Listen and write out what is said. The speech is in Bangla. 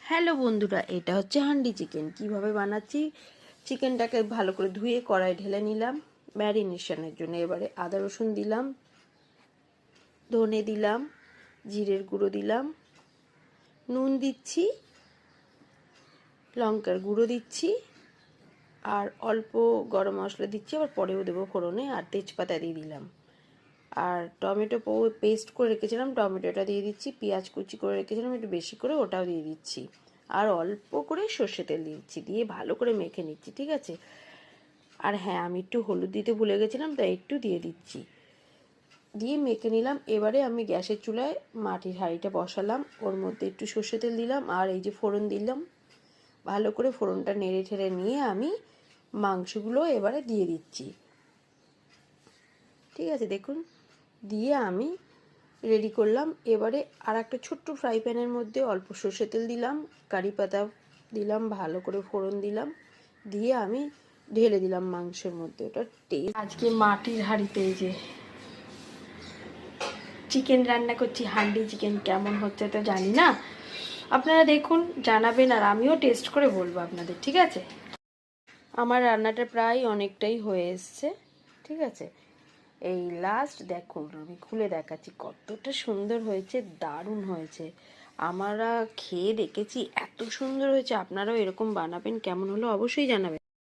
হ্যালো বন্ধুরা, এটা হচ্ছে হান্ডি চিকেন। কিভাবে বানাচ্ছি, চিকেনটাকে ভালো করে ধুয়ে কড়াই ঢেলে নিলাম ম্যারিনেশনের জন্য। এবারে আদা রসুন দিলাম, ধনে দিলাম, জিরের গুঁড়ো দিলাম, নুন দিচ্ছি, লঙ্কার গুঁড়ো দিচ্ছি, আর অল্প গরম মশলা দিচ্ছি, আবার পরেও দেবো ফোড়নে, আর তেজপাতা দিয়ে দিলাম। আর টমেটো পেস্ট করে রেখেছিলাম, টমেটোটা দিয়ে দিচ্ছি। পেঁয়াজ কুচি করে রেখেছিলাম একটু বেশি করে, ওটাও দিয়ে দিচ্ছি। আর অল্প করে সর্ষে তেল দিচ্ছি, দিয়ে ভালো করে মেখে নিচ্ছি, ঠিক আছে। আর হ্যাঁ, আমি একটু হলুদ দিতে ভুলে গেছিলাম, তাই একটু দিয়ে দিচ্ছি। দিয়ে মেখে নিলাম। এবারে আমি গ্যাসের চুলায় মাটির হাঁড়িটা বসালাম, ওর মধ্যে একটু সর্ষে তেল দিলাম, আর এই যে ফোড়ন দিলাম। ভালো করে ফোড়নটা নেড়ে ঠেড়ে নিয়ে আমি মাংসগুলো এবারে দিয়ে দিচ্ছি, ঠিক আছে। দেখুন, দিয়ে আমি রেডি করলাম। এবারে আর একটা ছোট্ট ফ্রাই প্যানের মধ্যে অল্প সর্ষে তেল দিলাম, কারি পাতা দিলাম, ভালো করে ফোড়ন দিলাম, দিয়ে আমি ঢেলে দিলাম মাংসের মধ্যে। ওটা টেস্ট। আজকে মাটির হাঁড়িতে এই যে চিকেন রান্না করছি, হান্ডি চিকেন। কেমন হচ্ছে তো জানি না, আপনারা দেখুন, জানাবেন, আর আমিও টেস্ট করে বলবো আপনাদের, ঠিক আছে। আমার রান্নাটা প্রায় অনেকটাই হয়ে এসছে, ঠিক আছে। এই লাস্ট দেখুন, আমি খুলে দেখাচ্ছি কতটা সুন্দর হয়েছে, দারুণ হয়েছে। আমরা খেয়ে দেখেছি, এত সুন্দর হয়েছে। আপনারাও এরকম বানাবেন, কেমন হলো অবশ্যই জানাবেন।